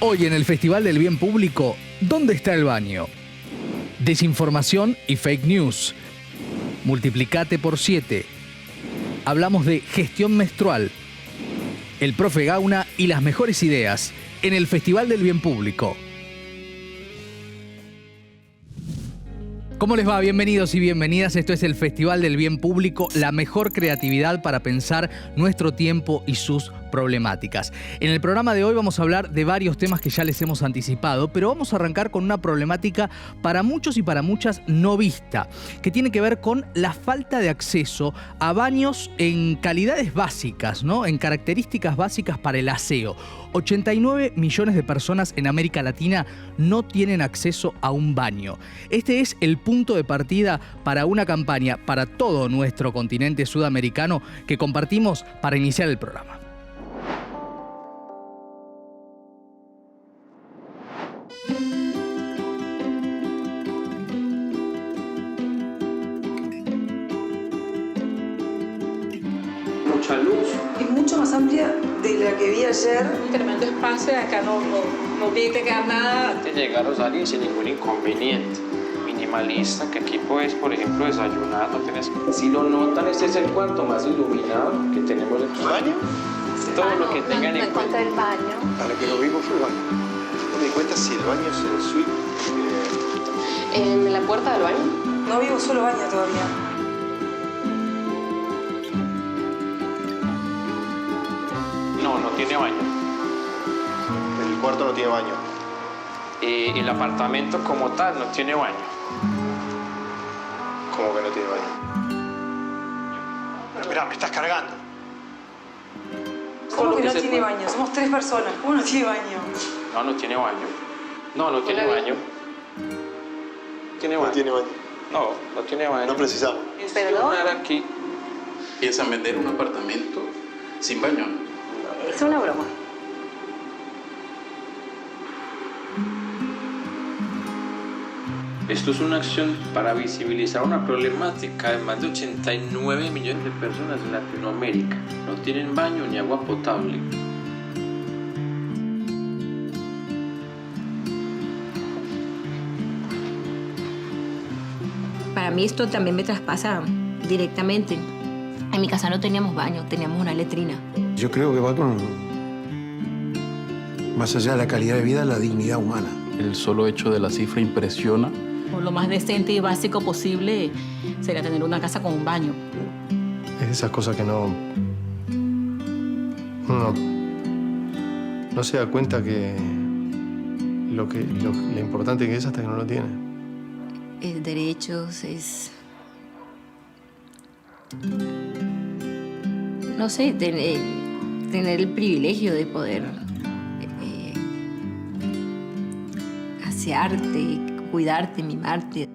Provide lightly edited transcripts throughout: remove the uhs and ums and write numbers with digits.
Hoy en el Festival del Bien Público, ¿dónde está el baño? Desinformación y fake news. Multiplicate por 7. Hablamos de gestión menstrual, el profe Gauna y las mejores ideas en el Festival del Bien Público. ¿Cómo les va? Bienvenidos y bienvenidas. Esto es el Festival del Bien Público, la mejor creatividad para pensar nuestro tiempo y sus problemáticas. En el programa de hoy vamos a hablar de varios temas que ya les hemos anticipado, pero vamos a arrancar con una problemática para muchos y para muchas no vista, que tiene que ver con la falta de acceso a baños en calidades básicas, ¿no? En características básicas para el aseo. 89 millones de personas en América Latina no tienen acceso a un baño. Este es el punto de partida para una campaña para todo nuestro continente sudamericano que compartimos para iniciar el programa. Mucha luz. Es mucho más amplia de la que vi ayer. Un tremendo espacio, acá no tiene que quedar nada. Antes de llegar o salir sin ningún inconveniente. Minimalista, que aquí puedes, por ejemplo, desayunar, no tienes... Si lo notan, este es el cuarto más iluminado que tenemos en tu baño. Todo lo que tengan en cuenta. el baño. A lo que lo vimos fue el baño. No me di cuenta si el baño es el suite. ¿En la puerta del baño? No vivo solo baño todavía. No tiene baño. El cuarto no tiene baño. El apartamento como tal no tiene baño. ¿Cómo que no tiene baño? Pero mirá, me estás cargando. ¿Cómo que no tiene baño? Somos 3 personas. ¿Cómo no tiene baño? No tiene baño. No tiene baño. ¿Tiene baño? No tiene baño. No tiene baño. No precisamos. ¿Perdón? Aquí. ¿Piensan vender un apartamento sin baño? Es una broma. Esto es una acción para visibilizar una problemática de más de 89 millones de personas en Latinoamérica. No tienen baño ni agua potable. Para mí esto también me traspasa directamente. En mi casa no teníamos baño, teníamos una letrina. Yo creo que va con, más allá de la calidad de vida, la dignidad humana. El solo hecho de la cifra impresiona. Lo más decente y básico posible sería tener una casa con un baño. Es de esas cosas que uno no se da cuenta que lo importante que es hasta que no lo tiene. Es derechos, es... No sé, tener el privilegio de poder asearte, cuidarte, mimarte.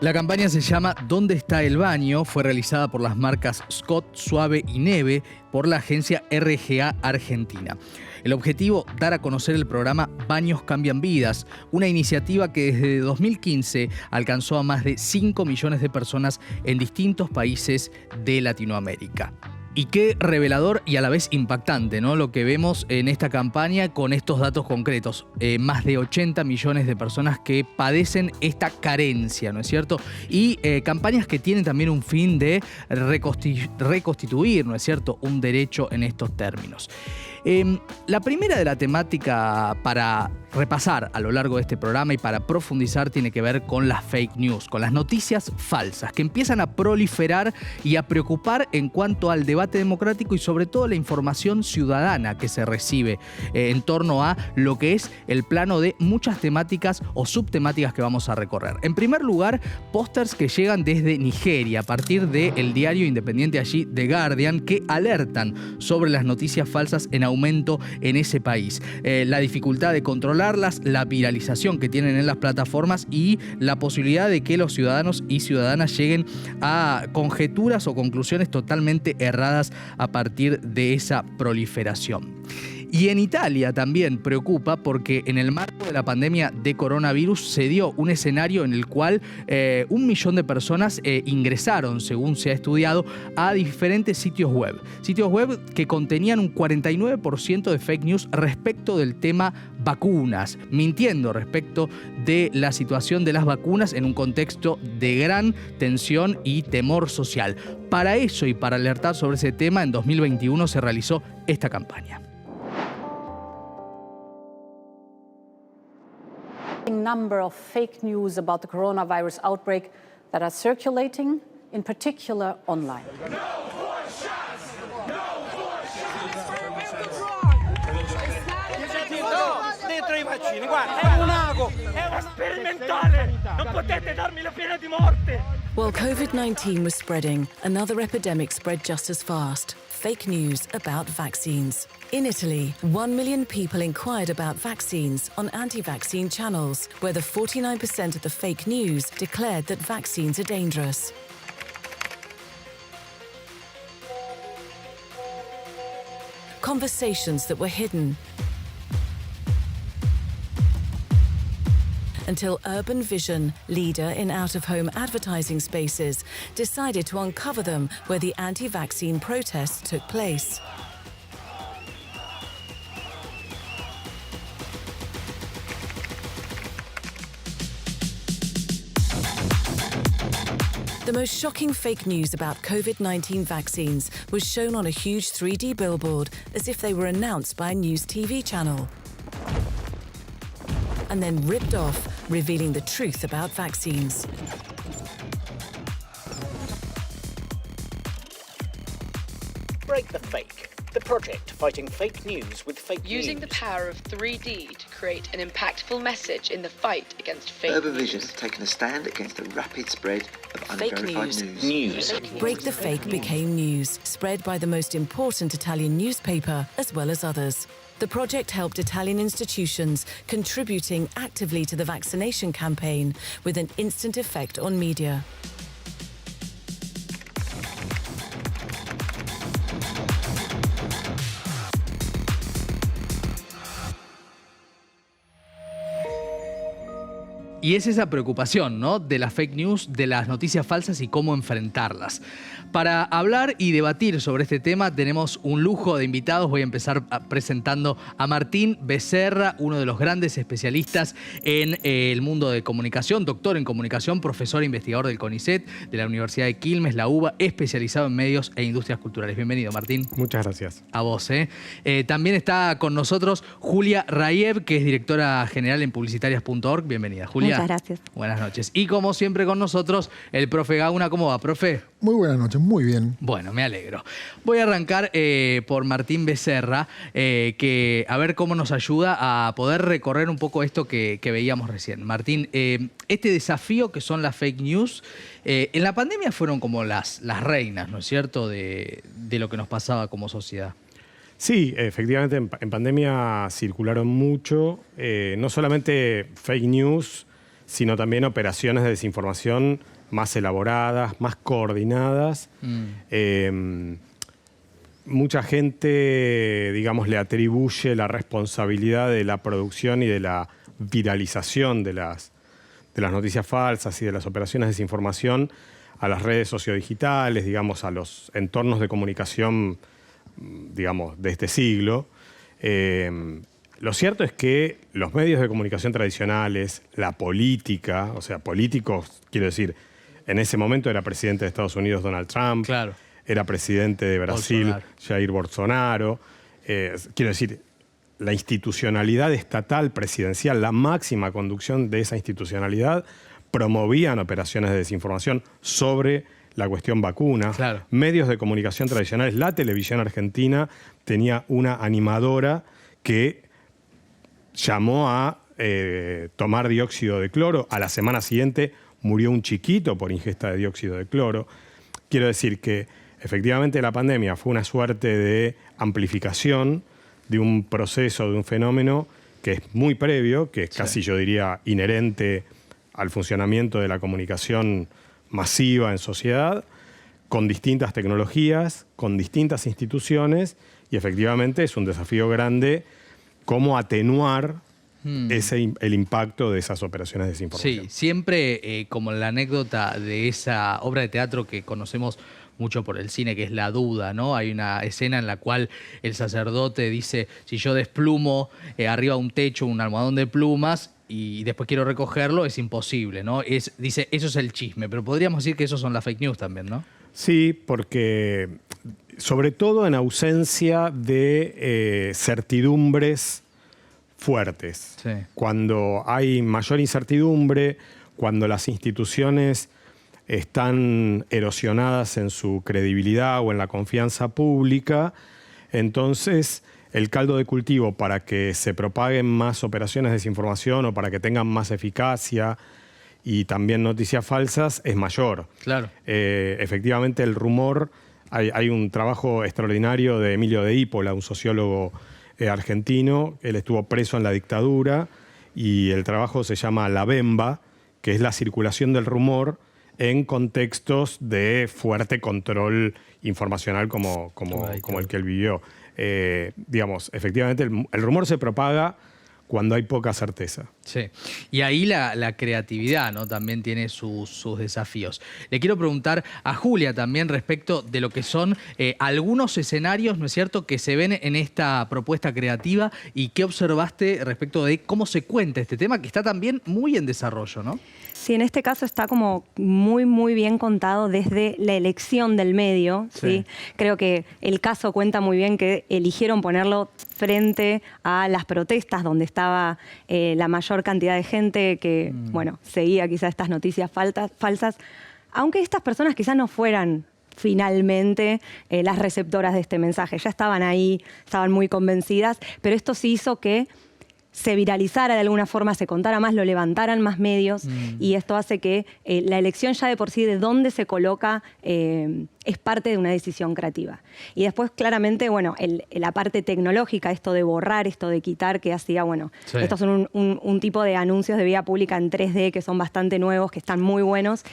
La campaña se llama ¿Dónde está el baño? Fue realizada por las marcas Scott, Suave y Neve por la agencia RGA Argentina. El objetivo, dar a conocer el programa Baños Cambian Vidas, una iniciativa que desde 2015 alcanzó a más de 5 millones de personas en distintos países de Latinoamérica. Y qué revelador y a la vez impactante, ¿no? Lo que vemos en esta campaña con estos datos concretos. Más de 80 millones de personas que padecen esta carencia, ¿no es cierto? Y campañas que tienen también un fin de reconstituir, ¿no es cierto?, un derecho en estos términos. La primera de la temática para repasar a lo largo de este programa y para profundizar tiene que ver con las fake news, con las noticias falsas que empiezan a proliferar y a preocupar en cuanto al debate democrático y sobre todo la información ciudadana que se recibe en torno a lo que es el plano de muchas temáticas o subtemáticas que vamos a recorrer. En primer lugar, pósters que llegan desde Nigeria a partir del diario independiente allí The Guardian que alertan sobre las noticias falsas en aumento en ese país. La dificultad de controlarlas, la viralización que tienen en las plataformas y la posibilidad de que los ciudadanos y ciudadanas lleguen a conjeturas o conclusiones totalmente erradas a partir de esa proliferación. Y en Italia también preocupa porque en el marco de la pandemia de coronavirus se dio un escenario en el cual 1 millón de personas ingresaron, según se ha estudiado, a diferentes sitios web. Sitios web que contenían un 49% de fake news respecto del tema vacunas, mintiendo respecto de la situación de las vacunas en un contexto de gran tensión y temor social. Para eso y para alertar sobre ese tema, en 2021 se realizó esta campaña. Number of fake news about the coronavirus outbreak that are circulating, in particular online. Dentro i vaccini, guarda, è un ago, è una sperimentale, non potete darmi la pena di morte. While COVID-19 was spreading, another epidemic spread just as fast. Fake news about vaccines. In Italy, 1 million people inquired about vaccines on anti-vaccine channels, where the 49% of the fake news declared that vaccines are dangerous. Conversations that were hidden, until Urban Vision, leader in out-of-home advertising spaces, decided to uncover them where the anti-vaccine protests took place. The most shocking fake news about COVID-19 vaccines was shown on a huge 3D billboard as if they were announced by a news TV channel, and then ripped off, revealing the truth about vaccines. Break the Fake, the project fighting fake news with fake news. Using the power of 3D to create an impactful message in the fight against fake Urban news. Vision has taken a stand against the rapid spread of Fake unverified news. Break the Fake became news, spread by the most important Italian newspaper as well as others. The project helped Italian institutions, contributing actively to the vaccination campaign with an instant effect on media. Y es esa preocupación, ¿no?, de las fake news, de las noticias falsas y cómo enfrentarlas. Para hablar y debatir sobre este tema tenemos un lujo de invitados. Voy a empezar presentando a Martín Becerra, uno de los grandes especialistas en el mundo de comunicación, doctor en comunicación, profesor e investigador del CONICET, de la Universidad de Quilmes, la UBA, especializado en medios e industrias culturales. Bienvenido, Martín. Muchas gracias. A vos, también está con nosotros Julia Rayev, que es directora general en publicitarias.org. Bienvenida, Julia. Muchas gracias. Buenas noches. Y como siempre con nosotros, el profe Gauna. ¿Cómo va, profe? Muy buenas noches, muy bien. Bueno, me alegro. Voy a arrancar por Martín Becerra, que a ver cómo nos ayuda a poder recorrer un poco esto que veíamos recién. Martín, este desafío que son las fake news, en la pandemia fueron como las reinas, ¿no es cierto?, de lo que nos pasaba como sociedad. Sí, efectivamente en pandemia circularon mucho, no solamente fake news, sino también operaciones de desinformación más elaboradas, más coordinadas. Mucha gente, digamos, le atribuye la responsabilidad de la producción y de la viralización de las noticias falsas y de las operaciones de desinformación a las redes sociodigitales, digamos, a los entornos de comunicación, digamos, de este siglo. Lo cierto es que los medios de comunicación tradicionales, la política, o sea, políticos, quiero decir, en ese momento era presidente de Estados Unidos Donald Trump, claro, era presidente de Brasil Bolsonaro. Jair Bolsonaro, quiero decir, la institucionalidad estatal presidencial, la máxima conducción de esa institucionalidad, promovían operaciones de desinformación sobre la cuestión vacuna. Claro. Medios de comunicación tradicionales, la televisión argentina tenía una animadora que llamó a tomar dióxido de cloro. A la semana siguiente murió un chiquito por ingesta de dióxido de cloro. Quiero decir que efectivamente la pandemia fue una suerte de amplificación de un proceso, de un fenómeno que es muy previo, que es casi, yo diría, inherente al funcionamiento de la comunicación masiva en sociedad, con distintas tecnologías, con distintas instituciones, y efectivamente es un desafío grande cómo atenuar el impacto de esas operaciones de desinformación. Sí, siempre como la anécdota de esa obra de teatro que conocemos mucho por el cine, que es La Duda, ¿no? Hay una escena en la cual el sacerdote dice, si yo desplumo arriba de un techo un almohadón de plumas y después quiero recogerlo, es imposible, ¿no? Dice, eso es el chisme, pero podríamos decir que esos son las fake news también, ¿no? Sí, porque sobre todo en ausencia de certidumbres fuertes. Sí. Cuando hay mayor incertidumbre, cuando las instituciones están erosionadas en su credibilidad o en la confianza pública, entonces el caldo de cultivo para que se propaguen más operaciones de desinformación o para que tengan más eficacia y también noticias falsas es mayor. Claro. Efectivamente, el rumor, hay un trabajo extraordinario de Emilio de Ípola, un sociólogo argentino. Él estuvo preso en la dictadura y el trabajo se llama La Bemba, que es la circulación del rumor en contextos de fuerte control informacional como el que él vivió. Digamos, efectivamente, el rumor se propaga cuando hay poca certeza. Sí, y ahí la creatividad, ¿no? También tiene sus desafíos. Le quiero preguntar a Julia también respecto de lo que son algunos escenarios, ¿no es cierto?, que se ven en esta propuesta creativa y qué observaste respecto de cómo se cuenta este tema, que está también muy en desarrollo, ¿no? Sí, en este caso está como muy bien contado desde la elección del medio, ¿sí? Creo que el caso cuenta muy bien que eligieron ponerlo frente a las protestas donde estaba la mayor cantidad de gente que, bueno, seguía quizás estas noticias falsas, aunque estas personas quizás no fueran finalmente las receptoras de este mensaje, ya estaban ahí, estaban muy convencidas, pero esto sí hizo que se viralizara de alguna forma, se contara más, lo levantaran más medios y esto hace que la elección ya de por sí de dónde se coloca es parte de una decisión creativa. Y después claramente, bueno, la parte tecnológica, esto de borrar, esto de quitar, que hacía, bueno, estos son un tipo de anuncios de vía pública en 3D que son bastante nuevos, que están muy buenos,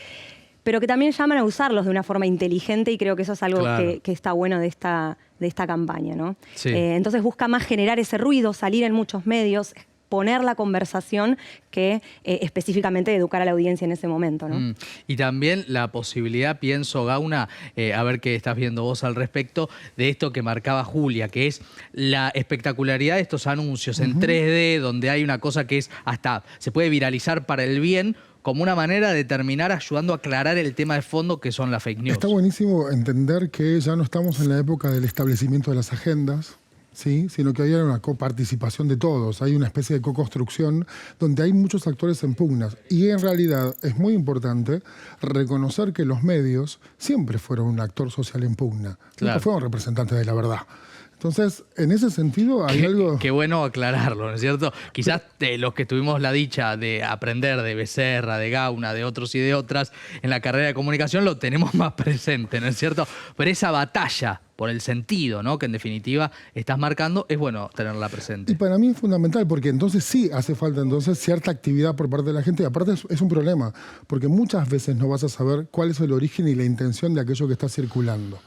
pero que también llaman a usarlos de una forma inteligente y creo que eso es algo que está bueno de esta campaña, ¿no? Sí. Entonces busca más generar ese ruido, salir en muchos medios, poner la conversación que específicamente educar a la audiencia en ese momento, ¿no? Y también la posibilidad, pienso, Gauna, a ver qué estás viendo vos al respecto, de esto que marcaba Julia, que es la espectacularidad de estos anuncios en 3D, donde hay una cosa que es hasta se puede viralizar para el bien, como una manera de terminar ayudando a aclarar el tema de fondo que son las fake news. Está buenísimo entender que ya no estamos en la época del establecimiento de las agendas, ¿sí? Sino que hay una coparticipación de todos, hay una especie de co-construcción donde hay muchos actores en pugnas. Y en realidad es muy importante reconocer que los medios siempre fueron un actor social en pugna, nunca fueron representantes de la verdad. Entonces, en ese sentido hay algo... Qué bueno aclararlo, ¿no es cierto? Quizás los que tuvimos la dicha de aprender de Becerra, de Gauna, de otros y de otras en la carrera de comunicación lo tenemos más presente, ¿no es cierto? Pero esa batalla por el sentido, ¿no?, que en definitiva estás marcando, es bueno tenerla presente. Y para mí es fundamental, porque entonces sí hace falta entonces cierta actividad por parte de la gente, y aparte es un problema, porque muchas veces no vas a saber cuál es el origen y la intención de aquello que está circulando.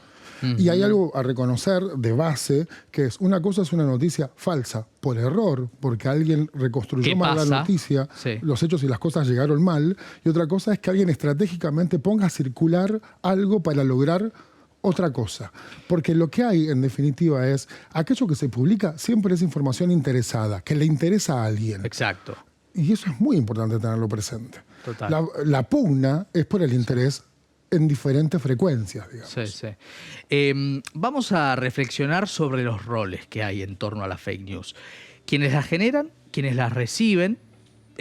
Y hay algo a reconocer de base, que es una cosa es una noticia falsa por error, porque alguien reconstruyó mal la noticia, los hechos y las cosas llegaron mal, y otra cosa es que alguien estratégicamente ponga a circular algo para lograr otra cosa. Porque lo que hay, en definitiva, es aquello que se publica siempre es información interesada, que le interesa a alguien. Exacto. Y eso es muy importante tenerlo presente. Total. La pugna es por el interés en diferentes frecuencias, digamos. Vamos a reflexionar sobre los roles que hay en torno a las fake news. Quienes las generan, quienes las reciben,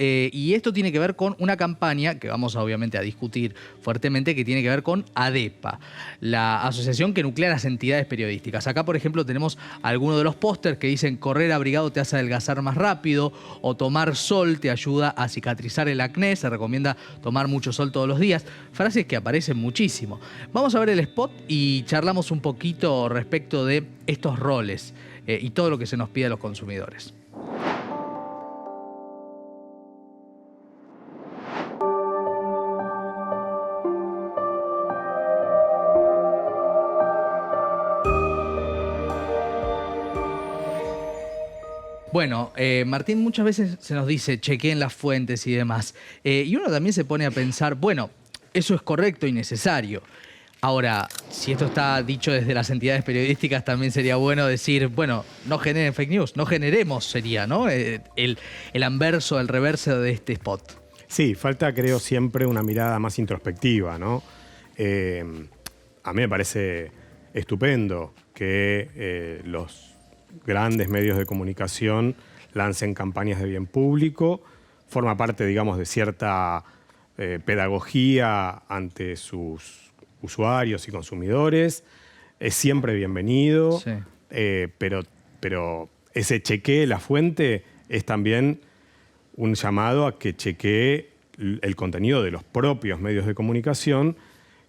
y esto tiene que ver con una campaña que vamos obviamente a discutir fuertemente, que tiene que ver con ADEPA, la asociación que nuclea las entidades periodísticas. Acá, por ejemplo, tenemos algunos de los pósters que dicen correr abrigado te hace adelgazar más rápido, o tomar sol te ayuda a cicatrizar el acné, se recomienda tomar mucho sol todos los días. Frases que aparecen muchísimo. Vamos a ver el spot y charlamos un poquito respecto de estos roles y todo lo que se nos pide a los consumidores. Bueno, Martín, muchas veces se nos dice chequeen las fuentes y demás. Y uno también se pone a pensar, bueno, eso es correcto y necesario. Ahora, si esto está dicho desde las entidades periodísticas, también sería bueno decir, bueno, no generen fake news, no generemos, sería, ¿no? El anverso, el reverso de este spot. Sí, falta, creo, siempre una mirada más introspectiva, ¿no? A mí me parece estupendo que los grandes medios de comunicación lancen campañas de bien público, forma parte, digamos, de cierta pedagogía ante sus usuarios y consumidores, es siempre bienvenido, sí. Pero ese chequee la fuente es también un llamado a que chequee el contenido de los propios medios de comunicación,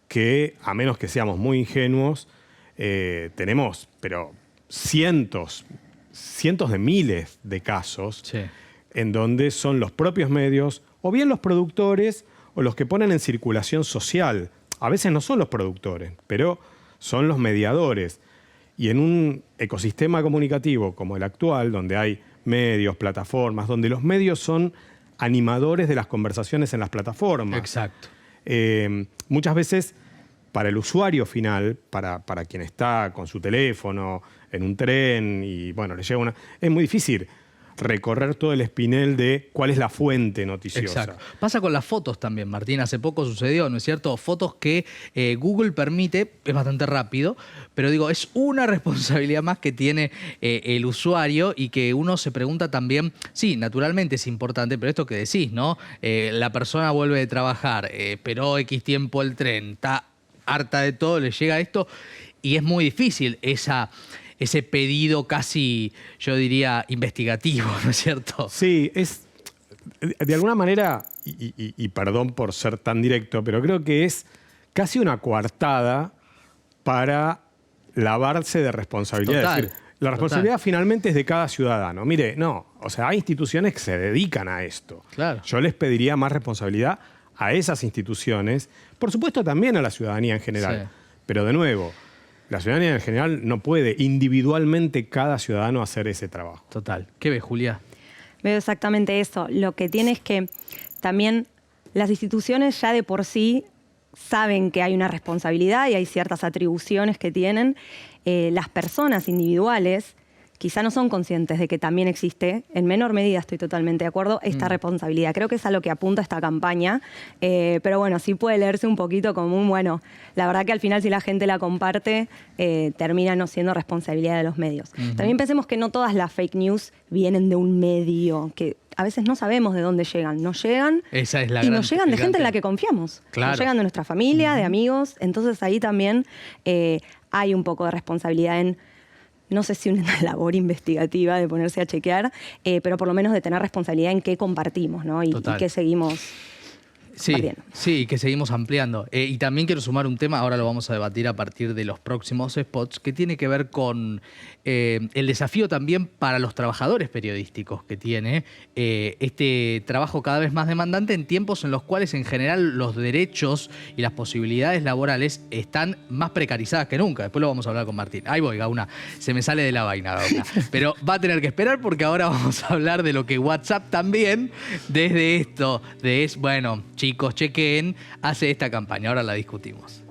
que a menos que seamos muy ingenuos, tenemos, pero cientos de miles de casos, sí, en donde son los propios medios, o bien los productores, o los que ponen en circulación social. A veces no son los productores, pero son los mediadores. Y en un ecosistema comunicativo como el actual, donde hay medios, plataformas, donde los medios son animadores de las conversaciones en las plataformas. Exacto. Muchas veces, para el usuario final, para quien está con su teléfono, en un tren, y bueno, le llega es muy difícil recorrer todo el espinel de cuál es la fuente noticiosa. Exacto. Pasa con las fotos también, Martín. Hace poco sucedió, ¿no es cierto? Fotos que Google permite, es bastante rápido, pero digo, es una responsabilidad más que tiene el usuario y que uno se pregunta también, sí, naturalmente es importante, pero esto que decís, ¿no? La persona vuelve de trabajar, esperó X tiempo el tren, está harta de todo, le llega esto y es muy difícil ese pedido casi, yo diría, investigativo, ¿no es cierto? Sí, es de alguna manera, y perdón por ser tan directo, pero creo que es casi una coartada para lavarse de responsabilidad. Total, es decir, la responsabilidad finalmente es de cada ciudadano. Mire, no, o sea, hay instituciones que se dedican a esto. Claro. Yo les pediría más responsabilidad a esas instituciones, por supuesto también a la ciudadanía en general. Sí. Pero de nuevo, la ciudadanía en general no puede individualmente cada ciudadano hacer ese trabajo. Total. ¿Qué ves, Julia? Veo exactamente eso. Lo que tiene es que también las instituciones ya de por sí saben que hay una responsabilidad y hay ciertas atribuciones que tienen. Las personas individuales quizá no son conscientes de que también existe, en menor medida estoy totalmente de acuerdo, esta responsabilidad. Creo que es a lo que apunta esta campaña, pero bueno, sí puede leerse un poquito como bueno, la verdad que al final si la gente la comparte, termina no siendo responsabilidad de los medios. También pensemos que no todas las fake news vienen de un medio, que a veces no sabemos de dónde llegan. Nos llegan Esa es la y nos llegan de gente en la que confiamos. Claro. Nos llegan de nuestra familia, de amigos, entonces ahí también hay un poco de responsabilidad en, no sé si una labor investigativa de ponerse a chequear, pero por lo menos de tener responsabilidad en qué compartimos, ¿no? Y qué seguimos compartiendo. Sí, que seguimos ampliando. Y también quiero sumar un tema, ahora lo vamos a debatir a partir de los próximos spots, que tiene que ver con el desafío también para los trabajadores periodísticos que tiene este trabajo cada vez más demandante en tiempos en los cuales en general los derechos y las posibilidades laborales están más precarizadas que nunca. Después lo vamos a hablar con Martín. Ahí voy, Gauna. Se me sale de la vaina, Gauna. Pero va a tener que esperar porque ahora vamos a hablar de lo que WhatsApp también, desde esto, bueno, chicos, chequen, hace esta campaña. Ahora la discutimos.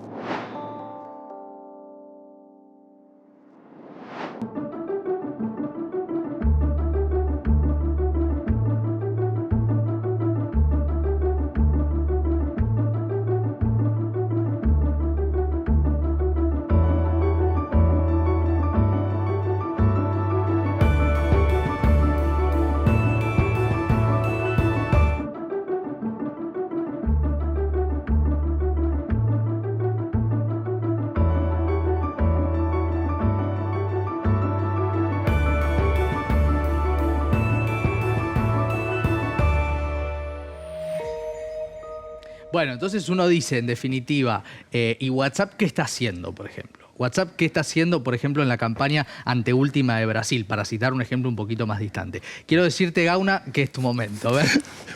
Bueno, entonces uno dice, en definitiva, ¿y WhatsApp qué está haciendo, por ejemplo? WhatsApp, ¿qué está haciendo, por ejemplo, en la campaña anteúltima de Brasil? Para citar un ejemplo un poquito más distante. Quiero decirte, Gauna, que es tu momento. A ver.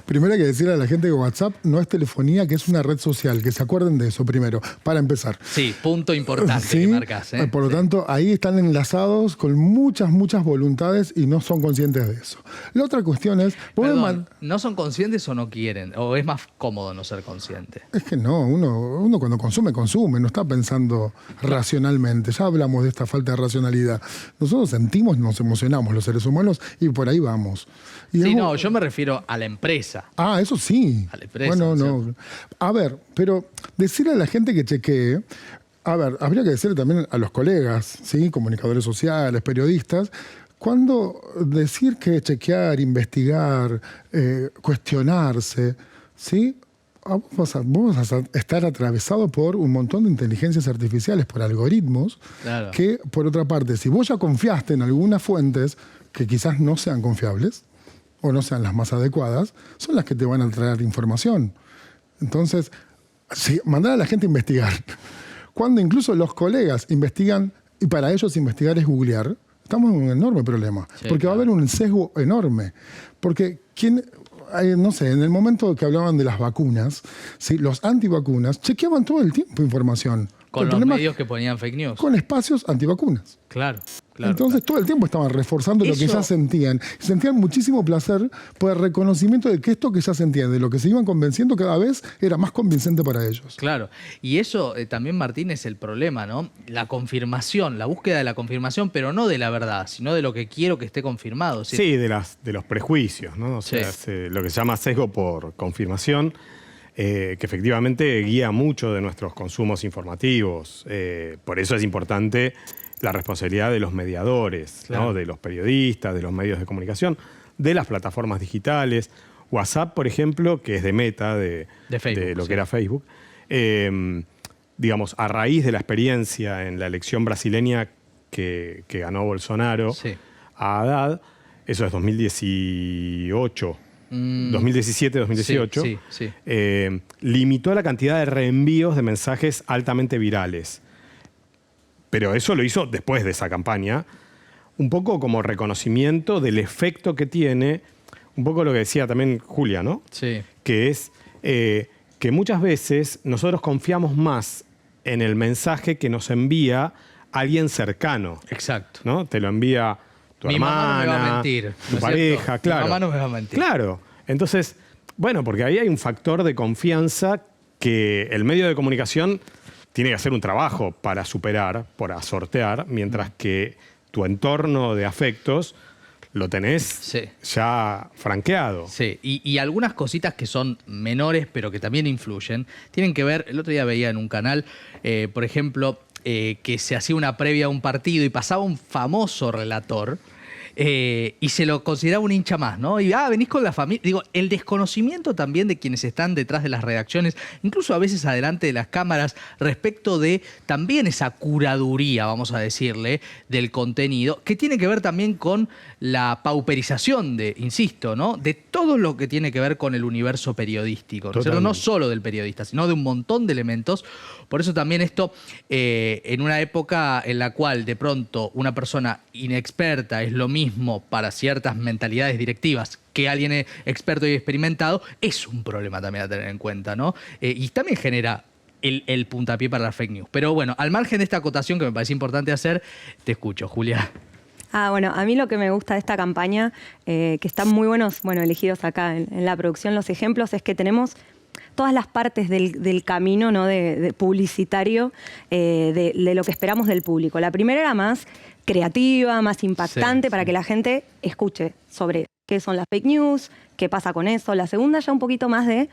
Primero hay que decirle a la gente que WhatsApp no es telefonía, que es una red social. Que se acuerden de eso primero, para empezar. Sí, punto importante ¿Sí? que marcas. Por lo tanto, ahí están enlazados con muchas voluntades y no son conscientes de eso. La otra cuestión es... Perdón, ¿no son conscientes o no quieren? ¿O es más cómodo no ser consciente? Es que no, uno cuando consume, no está pensando racionalmente. Ya hablamos de esta falta de racionalidad. Nosotros sentimos, nos emocionamos los seres humanos y por ahí vamos. Y sí, no, yo me refiero a la empresa. Ah, eso sí. A la empresa. Bueno, no. A ver, pero decirle a la gente que chequee, a ver, habría que decirle también a los colegas, ¿sí? Comunicadores sociales, periodistas, cuando decir que chequear, investigar, cuestionarse, ¿sí? Vos vas a estar atravesado por un montón de inteligencias artificiales, por algoritmos, claro, que, por otra parte, si vos ya confiaste en algunas fuentes que quizás no sean confiables o no sean las más adecuadas, son las que te van a traer información. Entonces, mandar a la gente a investigar. Cuando incluso los colegas investigan, y para ellos investigar es googlear, estamos en un enorme problema. Sí, porque claro, va a haber un sesgo enorme. Porque no sé, en el momento que hablaban de las vacunas, ¿sí? Los antivacunas chequeaban todo el tiempo información. Con los medios que ponían fake news. Con espacios antivacunas. Claro. Entonces todo el tiempo estaban reforzando lo que ya sentían. Sentían muchísimo placer por el reconocimiento de que esto que ya sentían, de lo que se iban convenciendo cada vez, era más convincente para ellos. Claro. Y eso también, Martín, es el problema, ¿no? La confirmación, la búsqueda de la confirmación, pero no de la verdad, sino de lo que quiero que esté confirmado. ¿Sí? Sí, de los prejuicios, ¿no? O sea, lo que se llama sesgo por confirmación. Que efectivamente guía mucho de nuestros consumos informativos. Por eso es importante la responsabilidad de los mediadores, claro, ¿no? De los periodistas, de los medios de comunicación, de las plataformas digitales. WhatsApp, por ejemplo, que es de Meta, de Facebook, de lo que era Facebook, digamos, a raíz de la experiencia en la elección brasileña que ganó Bolsonaro a Haddad, eso es 2018, 2017-2018, limitó la cantidad de reenvíos de mensajes altamente virales. Pero eso lo hizo después de esa campaña, un poco como reconocimiento del efecto que tiene, un poco lo que decía también Julia, ¿no? Sí. Que es que muchas veces nosotros confiamos más en el mensaje que nos envía alguien cercano. Exacto. ¿No? Te lo envía tu hermana, mamá no me va a mentir, tu pareja, claro. Mi mamá no me va a mentir. Claro. Entonces, bueno, porque ahí hay un factor de confianza que el medio de comunicación tiene que hacer un trabajo para superar, para sortear, mientras que tu entorno de afectos lo tenés ya franqueado. Sí, y algunas cositas que son menores, pero que también influyen, tienen que ver, el otro día veía en un canal, por ejemplo, que se hacía una previa a un partido y pasaba un famoso relator, y se lo consideraba un hincha más, ¿no? Y venís con la familia. Digo, el desconocimiento también de quienes están detrás de las redacciones, incluso a veces adelante de las cámaras, respecto de también esa curaduría, vamos a decirle, del contenido, que tiene que ver también con la pauperización insisto, ¿no? De todo lo que tiene que ver con el universo periodístico, ¿no? No solo del periodista, sino de un montón de elementos. Por eso también esto, en una época en la cual de pronto una persona inexperta es lo mismo para ciertas mentalidades directivas que alguien experto y experimentado, es un problema también a tener en cuenta, ¿no? Y también genera el puntapié para las fake news. Pero bueno, al margen de esta acotación que me parece importante hacer, te escucho, Julia. Bueno, a mí lo que me gusta de esta campaña, que están muy buenos, elegidos acá en la producción los ejemplos, es que tenemos todas las partes del camino, ¿no? de publicitario de lo que esperamos del público. La primera era más creativa, más impactante para que la gente escuche sobre qué son las fake news, qué pasa con eso. La segunda ya un poquito más de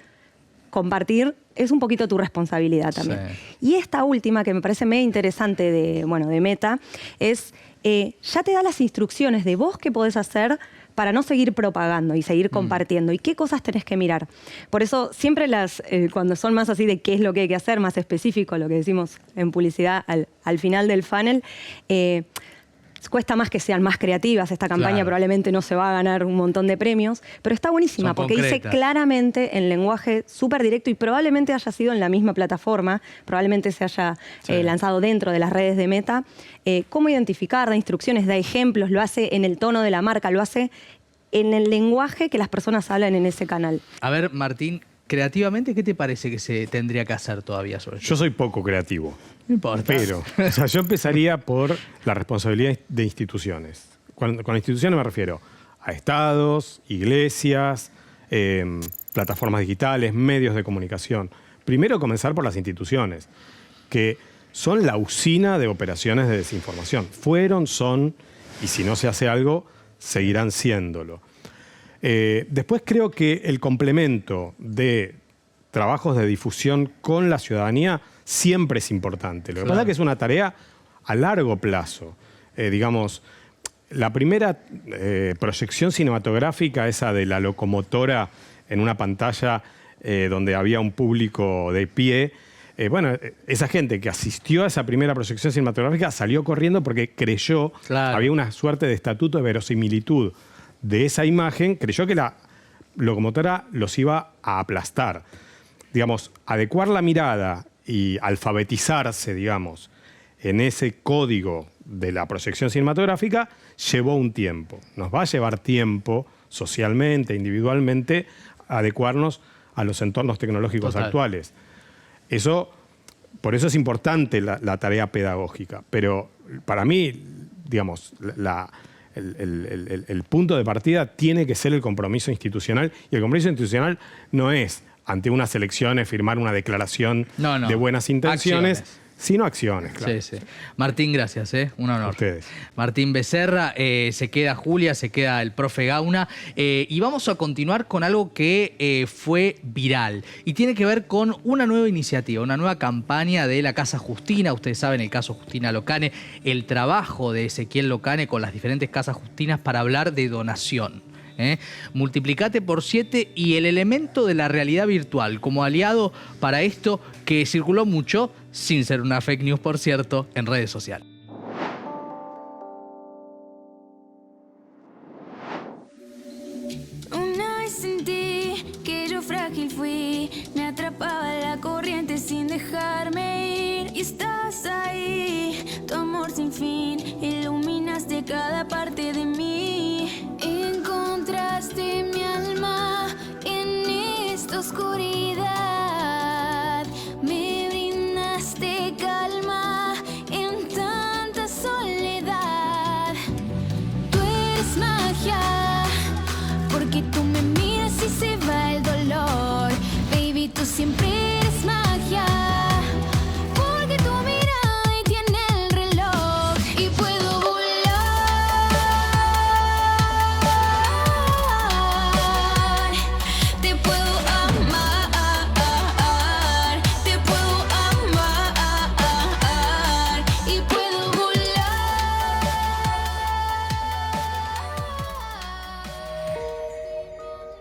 compartir, es un poquito tu responsabilidad también. Y esta última, que me parece medio interesante de Meta, es ya te da las instrucciones de vos qué podés hacer para no seguir propagando y seguir compartiendo y qué cosas tenés que mirar. Por eso siempre cuando son más así de qué es lo que hay que hacer, más específico, lo que decimos en publicidad al final del funnel, cuesta más que sean más creativas. Esta campaña probablemente no se va a ganar un montón de premios, pero está buenísima Son porque concretas. dice claramente en lenguaje súper directo y probablemente haya sido en la misma plataforma, probablemente se haya lanzado dentro de las redes de Meta, cómo identificar, da instrucciones, da ejemplos, lo hace en el tono de la marca, lo hace en el lenguaje que las personas hablan en ese canal. A ver, Martín, creativamente, ¿qué te parece que se tendría que hacer todavía sobre esto? Yo soy poco creativo. No importa. Pero, o sea, yo empezaría por la responsabilidad de instituciones. Con instituciones me refiero a estados, iglesias, plataformas digitales, medios de comunicación. Primero comenzar por las instituciones, que son la usina de operaciones de desinformación. Fueron, son, y si no se hace algo, seguirán siéndolo. Después creo que el complemento de trabajos de difusión con la ciudadanía siempre es importante. Lo que pasa es que es una tarea a largo plazo. Digamos, la primera proyección cinematográfica, esa de la locomotora en una pantalla donde había un público de pie, bueno, esa gente que asistió a esa primera proyección cinematográfica salió corriendo porque creyó, había una suerte de estatuto de verosimilitud de esa imagen, creyó que la locomotora los iba a aplastar. Digamos, adecuar la mirada y alfabetizarse, digamos, en ese código de la proyección cinematográfica llevó un tiempo. Nos va a llevar tiempo, socialmente, individualmente, adecuarnos a los entornos tecnológicos actuales. Por eso es importante la tarea pedagógica. Pero para mí, digamos, el punto de partida tiene que ser el compromiso institucional. Y el compromiso institucional no es, ante unas elecciones, firmar una declaración de buenas intenciones, sino acciones. Claro. Sí, sí. Martín, gracias, un honor. A ustedes. Martín Becerra, se queda Julia, se queda el profe Gauna, y vamos a continuar con algo que fue viral y tiene que ver con una nueva iniciativa, una nueva campaña de la Casa Justina. Ustedes saben, el caso Justina Locane, el trabajo de Ezequiel Locane con las diferentes Casas Justinas para hablar de donación. Multiplicate por 7 y el elemento de la realidad virtual como aliado para esto que circuló mucho, sin ser una fake news por cierto, en redes sociales. Una vez sentí que yo frágil fui, me atrapaba la corriente sin dejarme ir. Y estás ahí, tu amor sin fin, iluminaste cada parte de mí. Encontraste mi alma en esta oscuridad, me brindaste calma en tanta soledad. Tú eres magia, porque tú me miras y se va el dolor. Baby, tú siempre eres magia, porque tu mirada detiene el reloj y puedo volar. Te puedo amar, te puedo amar y puedo volar.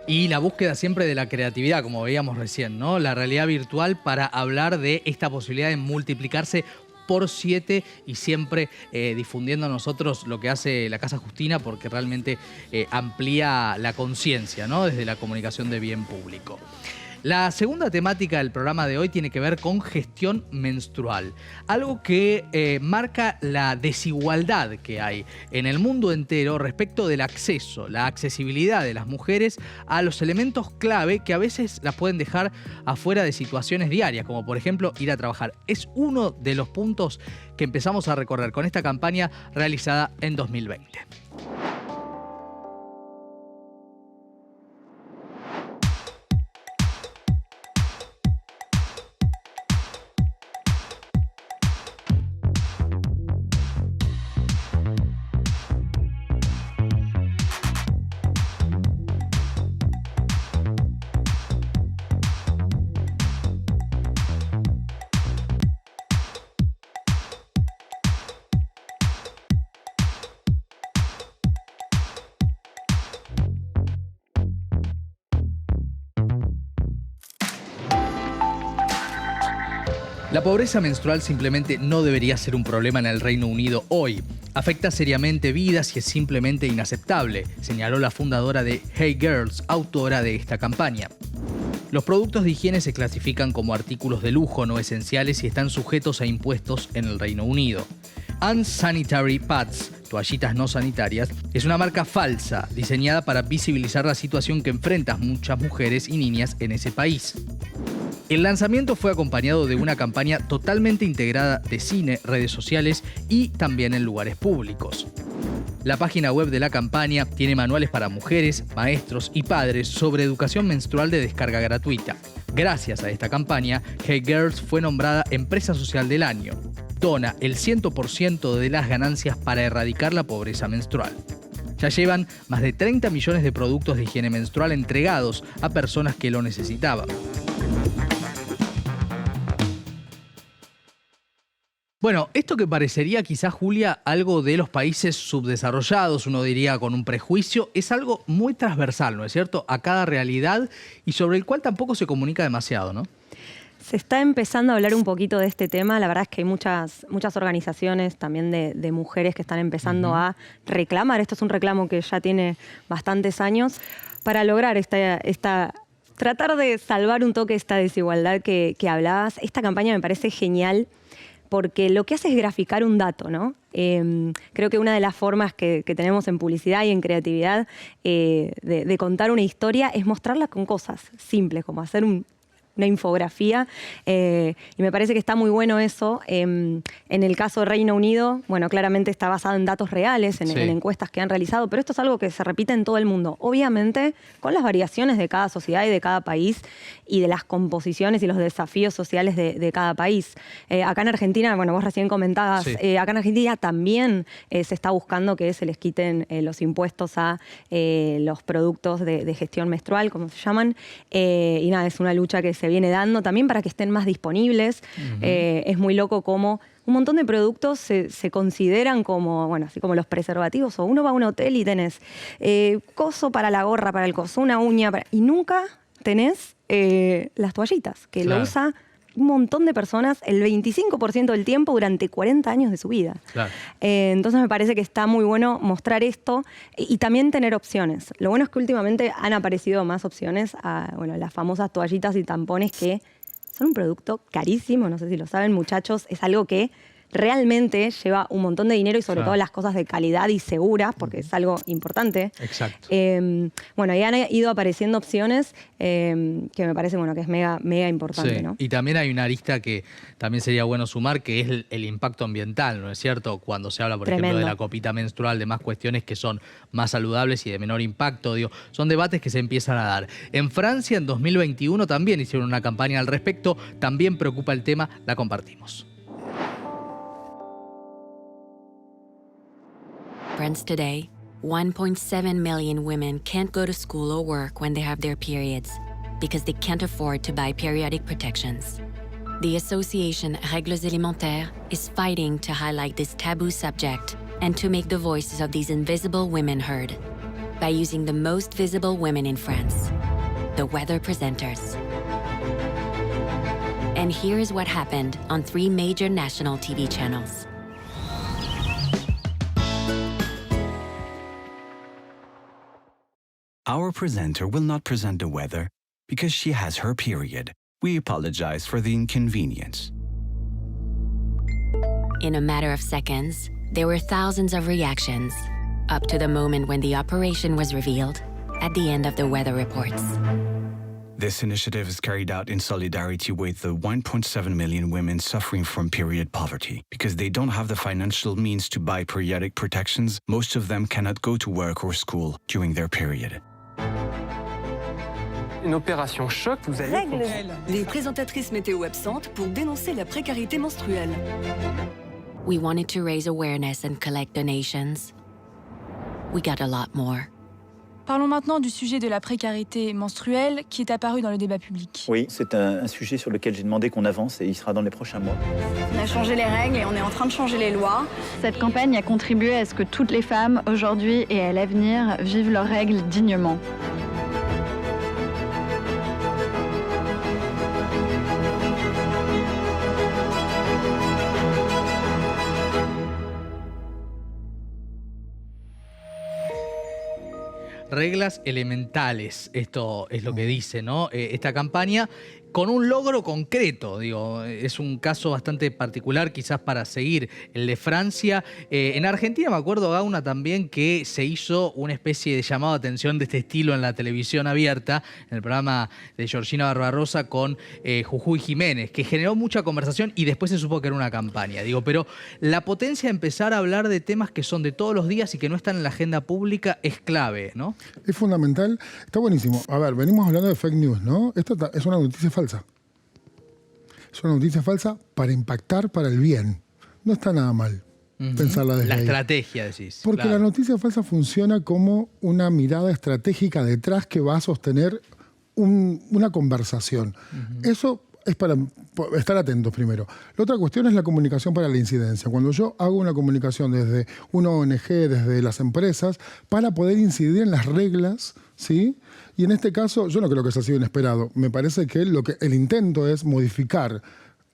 Y la búsqueda siempre de la creatividad, como veíamos recién, ¿no? La realidad virtual para hablar de esta posibilidad de multiplicarse por 7 y siempre difundiendo nosotros lo que hace la Casa Justina, porque realmente amplía la conciencia, ¿no? Desde la comunicación de bien público. La segunda temática del programa de hoy tiene que ver con gestión menstrual, algo que marca la desigualdad que hay en el mundo entero respecto del acceso, la accesibilidad de las mujeres a los elementos clave que a veces las pueden dejar afuera de situaciones diarias, como por ejemplo ir a trabajar. Es uno de los puntos que empezamos a recorrer con esta campaña realizada en 2020. La pobreza menstrual simplemente no debería ser un problema en el Reino Unido hoy. Afecta seriamente vidas y es simplemente inaceptable, señaló la fundadora de Hey Girls, autora de esta campaña. Los productos de higiene se clasifican como artículos de lujo no esenciales y están sujetos a impuestos en el Reino Unido. Unsanitary Pads, toallitas no sanitarias, es una marca falsa diseñada para visibilizar la situación que enfrentan muchas mujeres y niñas en ese país. El lanzamiento fue acompañado de una campaña totalmente integrada de cine, redes sociales y también en lugares públicos. La página web de la campaña tiene manuales para mujeres, maestros y padres sobre educación menstrual de descarga gratuita. Gracias a esta campaña, Hey Girls fue nombrada Empresa Social del Año. Dona el 100% de las ganancias para erradicar la pobreza menstrual. Ya llevan más de 30 millones de productos de higiene menstrual entregados a personas que lo necesitaban. Bueno, esto que parecería quizás, Julia, algo de los países subdesarrollados, uno diría con un prejuicio, es algo muy transversal, ¿no es cierto?, a cada realidad y sobre el cual tampoco se comunica demasiado, ¿no? Se está empezando a hablar un poquito de este tema. La verdad es que hay muchas organizaciones también de mujeres que están empezando a reclamar. Esto es un reclamo que ya tiene bastantes años para lograr tratar de salvar un toque esta desigualdad que hablabas. Esta campaña me parece genial, porque lo que hace es graficar un dato, ¿no? Creo que una de las formas que tenemos en publicidad y en creatividad de contar una historia es mostrarla con cosas simples, como hacer una infografía, y me parece que está muy bueno eso. En el caso de Reino Unido, bueno, claramente está basado en datos reales, en encuestas que han realizado, pero esto es algo que se repite en todo el mundo, obviamente con las variaciones de cada sociedad y de cada país y de las composiciones y los desafíos sociales de cada país. Acá en Argentina, bueno, vos recién comentabas, acá en Argentina también se está buscando que se les quiten los impuestos a los productos de gestión menstrual, como se llaman, y nada, es una lucha que se viene dando también para que estén más disponibles. Es muy loco cómo un montón de productos se consideran como, bueno, así como los preservativos, o uno va a un hotel y tenés coso para la gorra, para el coso, una uña, y nunca tenés las toallitas, que lo usa un montón de personas el 25% del tiempo durante 40 años de su vida. Claro. Entonces me parece que está muy bueno mostrar esto y también tener opciones. Lo bueno es que últimamente han aparecido más opciones a las famosas toallitas y tampones, que son un producto carísimo, no sé si lo saben, muchachos, es algo que realmente lleva un montón de dinero y sobre todo las cosas de calidad y seguras, porque es algo importante. Exacto. Bueno, ahí han ido apareciendo opciones que me parece que es mega importante, ¿no? Y también hay una arista que también sería bueno sumar, que es el impacto ambiental, ¿no es cierto? Cuando se habla, por ejemplo, de la copita menstrual, de más cuestiones que son más saludables y de menor impacto, son debates que se empiezan a dar. En Francia, en 2021, también hicieron una campaña al respecto, también preocupa el tema, la compartimos. France today, 1.7 million women can't go to school or work when they have their periods because they can't afford to buy periodic protections. The association Règles Alimentaires is fighting to highlight this taboo subject and to make the voices of these invisible women heard by using the most visible women in France, the weather presenters. And here is what happened on 3 major national TV channels. Our presenter will not present the weather because she has her period. We apologize for the inconvenience. In a matter of seconds, there were thousands of reactions, up to the moment when the operation was revealed, at the end of the weather reports. This initiative is carried out in solidarity with the 1.7 million women suffering from period poverty. Because they don't have the financial means to buy periodic protections, most of them cannot go to work or school during their period. Une opération choc, vous allez... Les présentatrices météo absentes pour dénoncer la précarité menstruelle. We wanted to raise awareness and collect donations. We got a lot more. Parlons maintenant du sujet de la précarité menstruelle qui est apparu dans le débat public. Oui, c'est un sujet sur lequel j'ai demandé qu'on avance et il sera dans les prochains mois. On a changé les règles et on est en train de changer les lois. Cette campagne a contribué à ce que toutes les femmes, aujourd'hui et à l'avenir, vivent leurs règles dignement. reglas elementales. Esto es lo que dice, ¿no? Esta campaña con un logro concreto, digo, es un caso bastante particular quizás para seguir, el de Francia. En Argentina me acuerdo, Gauna, también que se hizo una especie de llamado de atención de este estilo en la televisión abierta, en el programa de Georgina Barbarosa con Jujuy Jiménez, que generó mucha conversación y después se supo que era una campaña. Digo, pero la potencia de empezar a hablar de temas que son de todos los días y que no están en la agenda pública es clave, ¿no? Es fundamental, está buenísimo. A ver, venimos hablando de fake news, ¿no? Esto es una noticia falsa. Es una noticia falsa para impactar para el bien. No está nada mal pensarla desde la ahí. estrategia, decís. Porque claro. la noticia falsa funciona como una mirada estratégica detrás que va a sostener una conversación. Eso es para estar atentos primero. La otra cuestión es la comunicación para la incidencia. Cuando yo hago una comunicación desde una ONG, desde las empresas, para poder incidir en las reglas, ¿sí? Y en este caso, yo no creo que eso ha sido inesperado. Me parece que el intento es modificar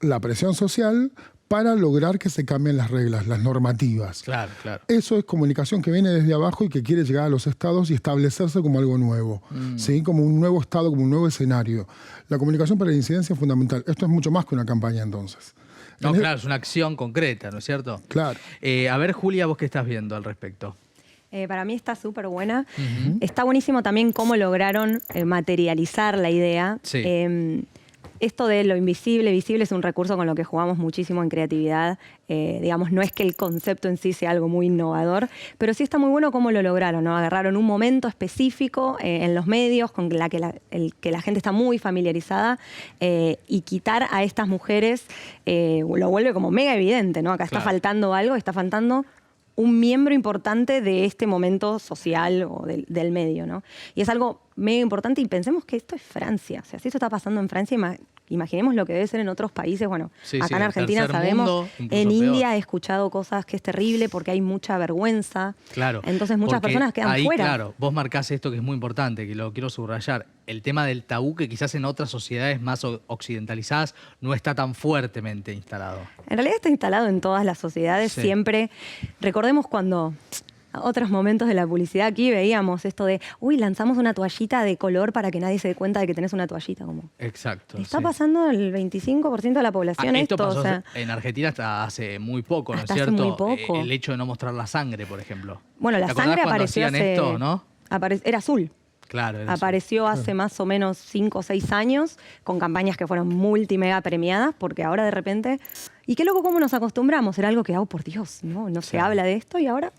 la presión social para lograr que se cambien las reglas, las normativas. Claro, claro. Eso es comunicación que viene desde abajo y que quiere llegar a los estados y establecerse como algo nuevo, ¿sí? Como un nuevo estado, como un nuevo escenario. La comunicación para la incidencia es fundamental. Esto es mucho más que una campaña, entonces. No, claro, es una acción concreta, ¿no es cierto? Claro. A ver, Julia, ¿vos qué estás viendo al respecto? Para mí está súper buena. Está buenísimo también cómo lograron materializar la idea. Sí. Esto de lo invisible, visible es un recurso con lo que jugamos muchísimo en creatividad. Digamos, no es que el concepto en sí sea algo muy innovador, pero sí está muy bueno cómo lo lograron, ¿no? Agarraron un momento específico en los medios con la que la gente está muy familiarizada y quitar a estas mujeres lo vuelve como mega evidente, ¿no? Acá está faltando algo, está faltando un miembro importante de este momento social o del medio, ¿no? Y es algo mega importante y pensemos que esto es Francia. O sea, si esto está pasando en Francia, imaginemos lo que debe ser en otros países. Bueno, acá en Argentina sabemos, en India he escuchado cosas que es terrible porque hay mucha vergüenza. Claro. Entonces muchas personas quedan ahí, fuera. Claro, vos marcás esto que es muy importante, que lo quiero subrayar. El tema del tabú que quizás en otras sociedades más occidentalizadas no está tan fuertemente instalado. En realidad está instalado en todas las sociedades siempre. Recordemos cuando otros momentos de la publicidad aquí veíamos esto de, lanzamos una toallita de color para que nadie se dé cuenta de que tenés una toallita. Como, exacto. Está pasando el 25% de la población esto pasó, o sea, en Argentina hasta hace muy poco, ¿no es hasta cierto? Hace muy poco. El hecho de no mostrar la sangre, por ejemplo. Bueno, la sangre apareció hace... esto, ¿no? Era azul. Claro, apareció hace más o menos 5 o 6 años con campañas que fueron multimega premiadas, porque ahora de repente... Y qué loco cómo nos acostumbramos. Era algo que, por Dios, no se habla de esto y ahora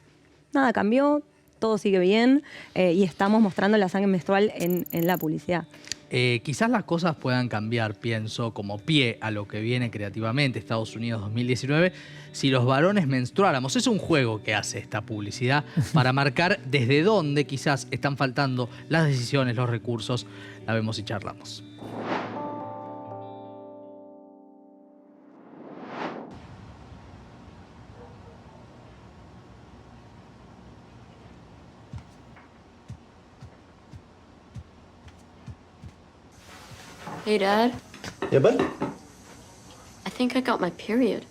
nada cambió, todo sigue bien y estamos mostrando la sangre menstrual en la publicidad. Quizás las cosas puedan cambiar, pienso, como pie a lo que viene creativamente Estados Unidos 2019, si los varones menstruáramos. Es un juego que hace esta publicidad para marcar desde dónde quizás están faltando las decisiones, los recursos. La vemos y charlamos. Hey, Dad. Yeah, bud? I think I got my period.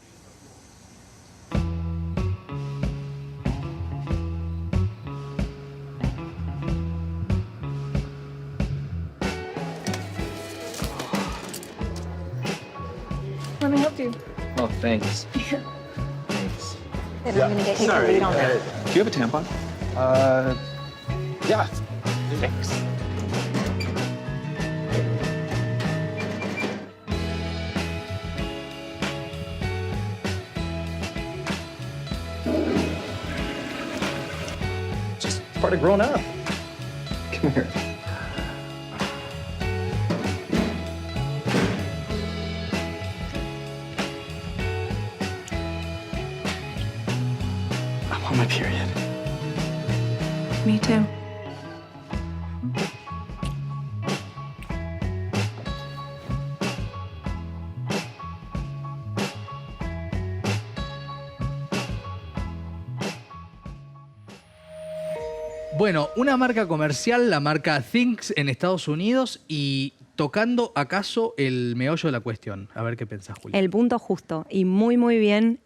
Let me help you. Oh, thanks. Thanks. Then I'm gonna get you a lead on that. Do you have a tampon? Yeah. Thanks. Just part of growing up. Come here. I'm on my period. Me too. Bueno, una marca comercial, la marca Things en Estados Unidos y tocando acaso el meollo de la cuestión. A ver qué pensás, Julia. El punto justo y muy, muy bien.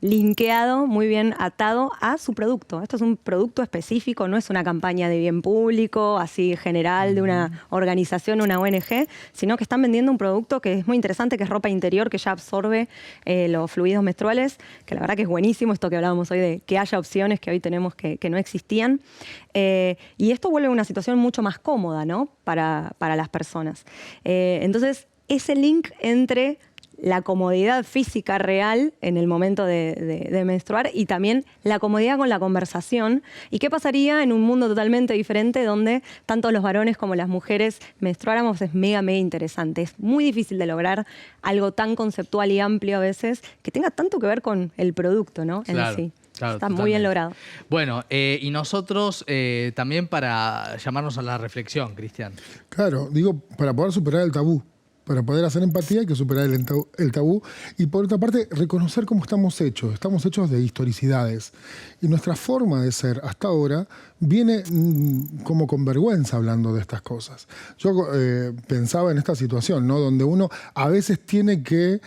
linkeado, muy bien atado a su producto. Esto es un producto específico, no es una campaña de bien público, así general, de una organización, una ONG, sino que están vendiendo un producto que es muy interesante, que es ropa interior, que ya absorbe los fluidos menstruales, que la verdad que es buenísimo, esto que hablábamos hoy de que haya opciones que hoy tenemos que no existían. Y esto vuelve una situación mucho más cómoda, ¿no? para las personas. Entonces, ese link entre la comodidad física real en el momento de menstruar y también la comodidad con la conversación. ¿Y qué pasaría en un mundo totalmente diferente donde tanto los varones como las mujeres menstruáramos? Es mega interesante. Es muy difícil de lograr algo tan conceptual y amplio a veces que tenga tanto que ver con el producto, ¿no? Claro. En sí. Claro, está totalmente. muy bien logrado. Bueno, y nosotros también para llamarnos a la reflexión, Cristian. Claro, digo, para poder superar el tabú. Para poder hacer empatía hay que superar el tabú y por otra parte reconocer cómo estamos hechos de historicidades y nuestra forma de ser hasta ahora viene como con vergüenza hablando de estas cosas. Yo pensaba en esta situación, ¿no? Donde uno a veces tiene que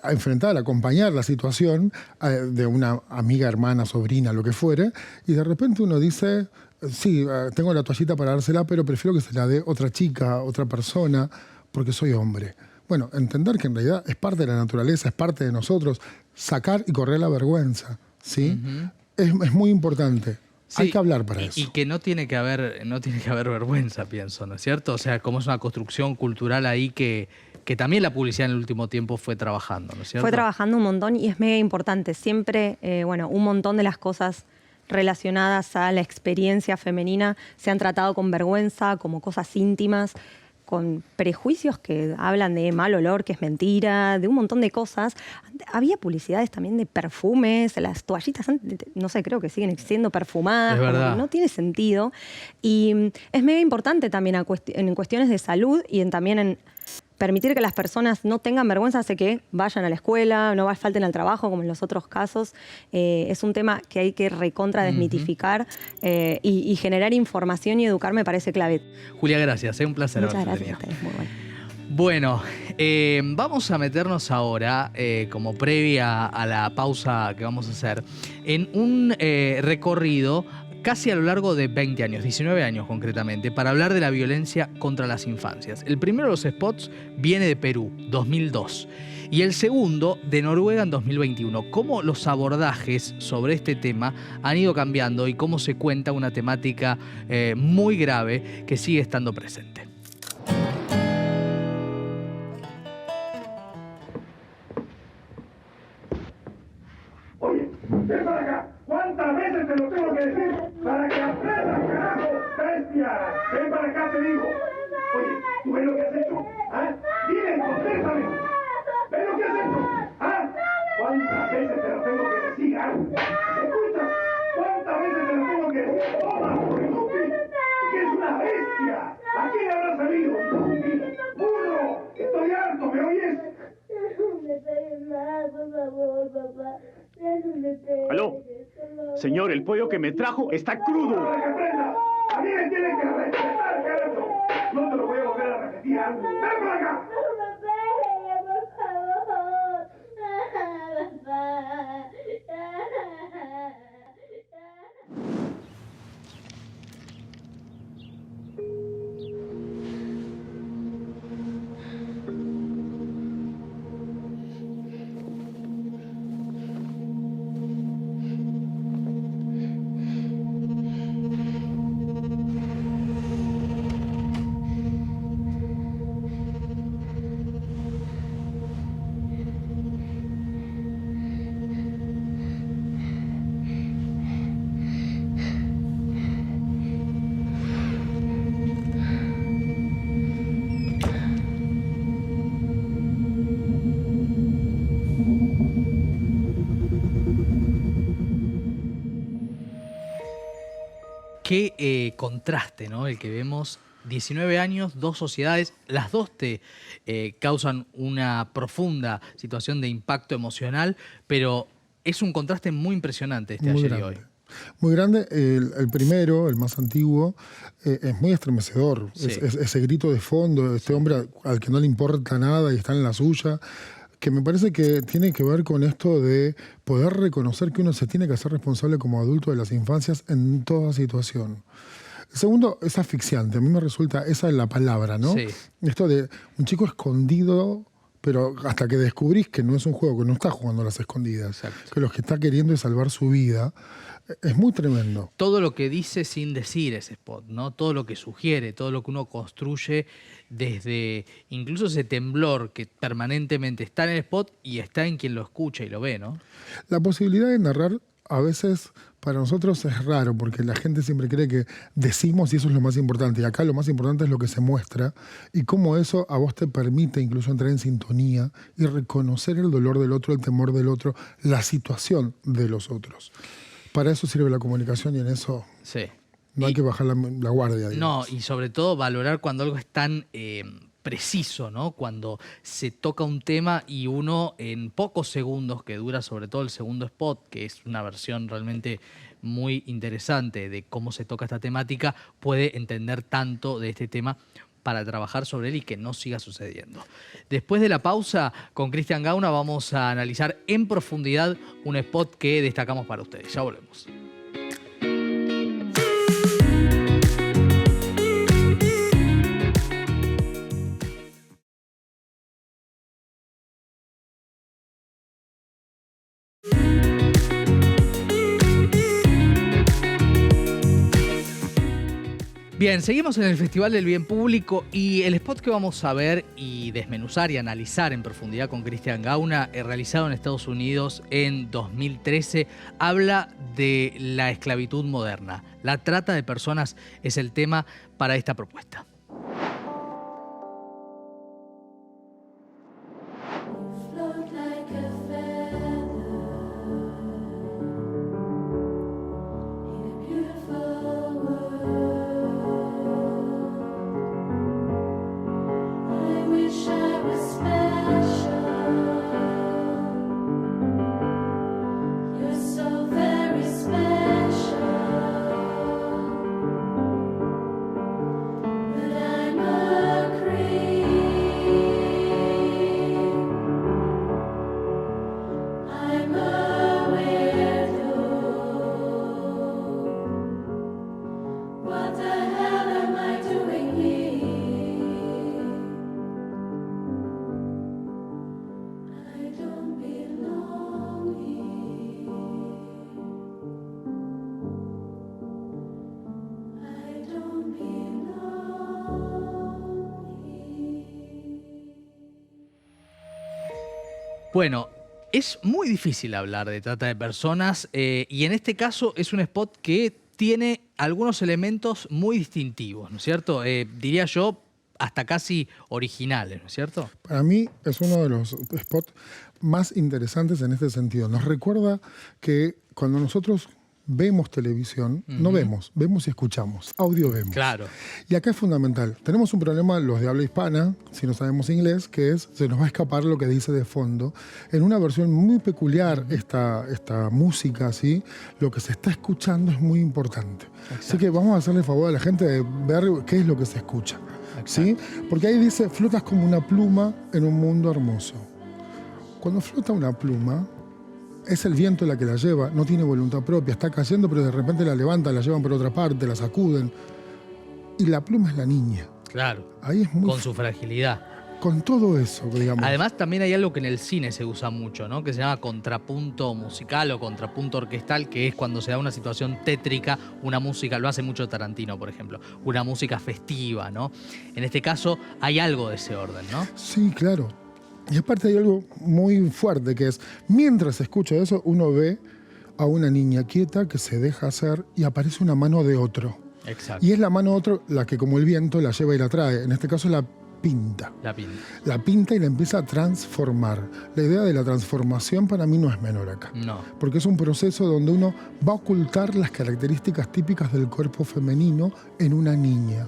enfrentar, acompañar la situación de una amiga, hermana, sobrina, lo que fuere, y de repente uno dice, sí, tengo la toallita para dársela, pero prefiero que se la dé otra chica, otra persona, porque soy hombre. Bueno, entender que en realidad es parte de la naturaleza, es parte de nosotros, sacar y correr la vergüenza, ¿sí? Es muy importante. Sí, hay que hablar para eso. Y que no tiene que haber vergüenza, pienso, ¿no es cierto? O sea, como es una construcción cultural ahí que también la publicidad en el último tiempo fue trabajando, ¿no es cierto? Fue trabajando un montón y es mega importante. Siempre, un montón de las cosas relacionadas a la experiencia femenina se han tratado con vergüenza, como cosas íntimas, con prejuicios que hablan de mal olor, que es mentira, de un montón de cosas. Había publicidades también de perfumes, las toallitas, no sé, creo que siguen siendo perfumadas, es verdad. No tiene sentido. Y es mega importante también en cuestiones de salud y también en permitir que las personas no tengan vergüenza hace que vayan a la escuela, no falten al trabajo, como en los otros casos. Es un tema que hay que recontra desmitificar y generar información y educar me parece clave. Julia, gracias. Un placer. Muchas gracias a ustedes. Muy bueno. Bueno, vamos a meternos ahora, como previa a la pausa que vamos a hacer, en un recorrido casi a lo largo de 20 años, 19 años concretamente, para hablar de la violencia contra las infancias. El primero de los spots viene de Perú, 2002, y el segundo de Noruega en 2021. Cómo los abordajes sobre este tema han ido cambiando y cómo se cuenta una temática muy grave que sigue estando presente. Oye, ven para acá. ¿Cuántas veces te lo tengo que decir para que aprendas, carajo, bestia? Ven para acá, te digo. Oye, ¿tú ves lo que has hecho? ¿Ah? Dile, contéstame. ¿Ves lo que has hecho? ¿Ah? ¿Cuántas veces te lo tengo que decir? ¿Ah? ¿Escucha? ¿Cuántas veces te lo tengo que decir? Toma, por inútil. Que es una bestia. ¿A quién habrá salido? Inútil. ¡Burro! Estoy harto, ¿me oyes? No me pegues más, por favor, papá. No me pegues. ¿Aló? Señor, el pollo que me trajo está crudo. Para que aprendas. A mí me tienes que respetar, carajo. No te lo voy a volver a repetir. ¡Ven para acá! No me pegues, por favor. Papá. Qué contraste, ¿no? El que vemos, 19 años, dos sociedades, las dos te causan una profunda situación de impacto emocional, pero es un contraste muy impresionante este Muy ayer grande. y hoy. Muy grande. El primero, el más antiguo, es muy estremecedor. Sí. Ese grito de fondo, este hombre al que no le importa nada y está en la suya, que me parece que tiene que ver con esto de poder reconocer que uno se tiene que hacer responsable como adulto de las infancias en toda situación. El segundo es asfixiante. A mí me resulta, esa es la palabra, ¿no? Sí. Esto de un chico escondido, pero hasta que descubrís que no es un juego, que no está jugando a las escondidas, Exacto. que lo que está queriendo es salvar su vida, es muy tremendo. Todo lo que dice sin decir ese spot, ¿no? Todo lo que sugiere, todo lo que uno construye desde incluso ese temblor que permanentemente está en el spot y está en quien lo escucha y lo ve, ¿no? La posibilidad de narrar a veces para nosotros es raro porque la gente siempre cree que decimos y eso es lo más importante. Y acá lo más importante es lo que se muestra y cómo eso a vos te permite incluso entrar en sintonía y reconocer el dolor del otro, el temor del otro, la situación de los otros. Para eso sirve la comunicación y en eso sí. No hay que bajar la guardia. Digamos. No, y sobre todo valorar cuando algo es tan preciso, ¿no? Cuando se toca un tema y uno en pocos segundos, que dura sobre todo el segundo spot, que es una versión realmente muy interesante de cómo se toca esta temática, puede entender tanto de este tema para trabajar sobre él y que no siga sucediendo. Después de la pausa, con Cristian Gauna vamos a analizar en profundidad un spot que destacamos para ustedes. Ya volvemos. Bien, seguimos en el Festival del Bien Público y el spot que vamos a ver y desmenuzar y analizar en profundidad con Cristian Gauna, realizado en Estados Unidos en 2013, habla de la esclavitud moderna. La trata de personas es el tema para esta propuesta. Bueno, es muy difícil hablar de trata de personas y en este caso es un spot que tiene algunos elementos muy distintivos, ¿no es cierto? Diría yo, hasta casi originales, ¿no es cierto? Para mí es uno de los spots más interesantes en este sentido. Nos recuerda que cuando nosotros vemos televisión, no vemos y escuchamos. Audio vemos. Claro. Y acá es fundamental. Tenemos un problema, los de habla hispana, si no sabemos inglés, que es, se nos va a escapar lo que dice de fondo. En una versión muy peculiar, esta música, ¿sí? Lo que se está escuchando es muy importante. Exacto. Así que vamos a hacerle favor a la gente de ver qué es lo que se escucha. ¿Sí? Porque ahí dice, flotas como una pluma en un mundo hermoso. Cuando flota una pluma, es el viento la que la lleva, no tiene voluntad propia, está cayendo, pero de repente la levantan, la llevan por otra parte, la sacuden. Y la pluma es la niña. Claro. Ahí es muy con su fragilidad. Con todo eso, digamos. Además, también hay algo que en el cine se usa mucho, ¿no? Que se llama contrapunto musical o contrapunto orquestal, que es cuando se da una situación tétrica, una música, lo hace mucho Tarantino, por ejemplo, una música festiva, ¿no? En este caso hay algo de ese orden, ¿no? Sí, claro. Y aparte hay algo muy fuerte que es, mientras se escucha eso, uno ve a una niña quieta que se deja hacer y aparece una mano de otro. Exacto. Y es la mano de otro la que como el viento la lleva y la trae. En este caso la pinta. La pinta. La pinta y la empieza a transformar. La idea de la transformación para mí no es menor acá. No. Porque es un proceso donde uno va a ocultar las características típicas del cuerpo femenino en una niña.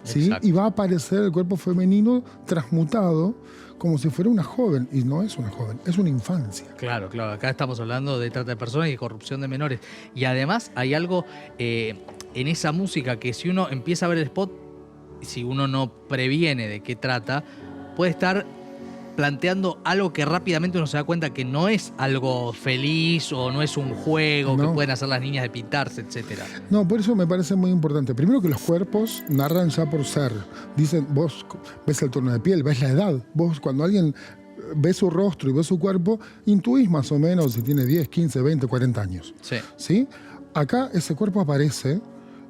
¿Sí? Y va a aparecer el cuerpo femenino transmutado como si fuera una joven, y no es una joven, es una infancia. Claro, claro, acá estamos hablando de trata de personas y de corrupción de menores. Y además hay algo en esa música que si uno empieza a ver el spot, si uno no previene de qué trata, puede estar planteando algo que rápidamente uno se da cuenta que no es algo feliz o no es un juego que pueden hacer las niñas de pintarse, etc. No, por eso me parece muy importante. Primero que los cuerpos narran ya por ser. Dicen, vos ves el tono de piel, ves la edad. Vos cuando alguien ve su rostro y ve su cuerpo, intuís más o menos si tiene 10, 15, 20, 40 años. ¿Sí? Acá ese cuerpo aparece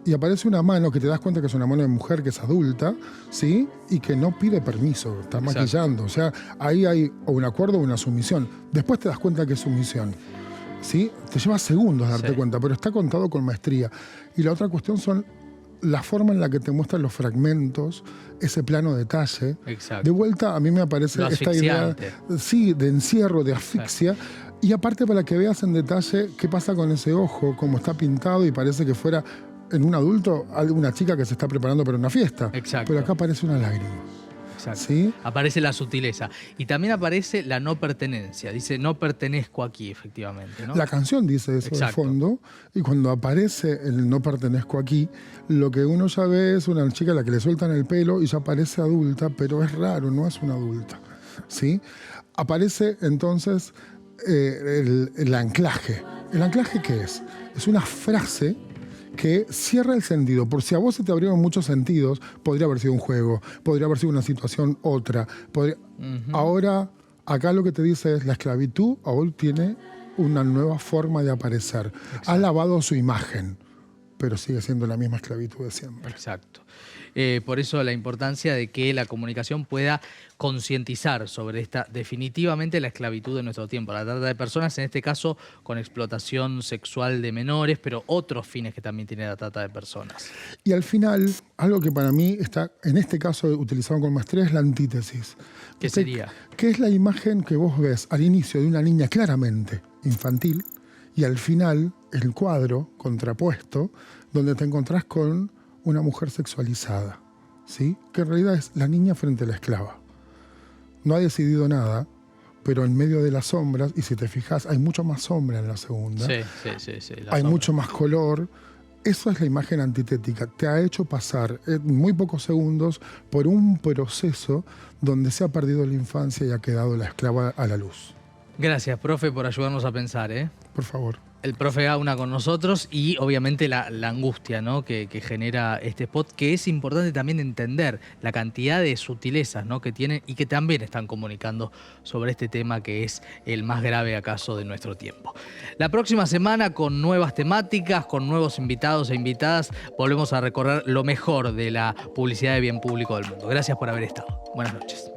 y aparece una mano que te das cuenta que es una mano de mujer que es adulta, ¿sí? Y que no pide permiso, está maquillando. O sea, ahí hay o un acuerdo o una sumisión. Después te das cuenta que es sumisión. ¿Sí? Te lleva segundos darte cuenta, pero está contado con maestría. Y la otra cuestión son la forma en la que te muestran los fragmentos, ese plano detalle. Exacto. De vuelta, a mí me aparece esta idea de encierro, de asfixia. Y aparte para que veas en detalle qué pasa con ese ojo, cómo está pintado y parece que fuera en un adulto una chica que se está preparando para una fiesta. Exacto. Pero acá aparece una lágrima. Exacto. ¿Sí? Aparece la sutileza. Y también aparece la no pertenencia. Dice, no pertenezco aquí, efectivamente, ¿no? La canción dice eso de fondo. Y cuando aparece el no pertenezco aquí, lo que uno ya ve es una chica a la que le sueltan el pelo y ya parece adulta, pero es raro, no es una adulta. ¿Sí? Aparece entonces el anclaje. ¿El anclaje qué es? Es una frase que cierra el sentido. Por si a vos se te abrieron muchos sentidos, podría haber sido un juego, podría haber sido una situación otra. Ahora, acá lo que te dice es la esclavitud ahora tiene una nueva forma de aparecer. Ha lavado su imagen, pero sigue siendo la misma esclavitud de siempre. Exacto. Por eso la importancia de que la comunicación pueda concientizar sobre esta, definitivamente, la esclavitud de nuestro tiempo. La trata de personas, en este caso, con explotación sexual de menores, pero otros fines que también tiene la trata de personas. Y al final, algo que para mí está, en este caso, utilizado con maestría, es la antítesis. ¿Qué sería? Que es la imagen que vos ves al inicio de una niña claramente infantil y al final, el cuadro contrapuesto, donde te encontrás con una mujer sexualizada, ¿sí? Que en realidad es la niña frente a la esclava. No ha decidido nada, pero en medio de las sombras, y si te fijas, hay mucho más sombra en la segunda. Sí. Hay mucho más color. Eso es la imagen antitética. Te ha hecho pasar en muy pocos segundos por un proceso donde se ha perdido la infancia y ha quedado la esclava a la luz. Gracias, profe, por ayudarnos a pensar, ¿eh? Por favor. El profe Gauna con nosotros y obviamente la angustia, ¿no? que genera este spot, que es importante también entender la cantidad de sutilezas, ¿no? que tienen y que también están comunicando sobre este tema que es el más grave acaso de nuestro tiempo. La próxima semana, con nuevas temáticas, con nuevos invitados e invitadas, volvemos a recorrer lo mejor de la publicidad de bien público del mundo. Gracias por haber estado. Buenas noches.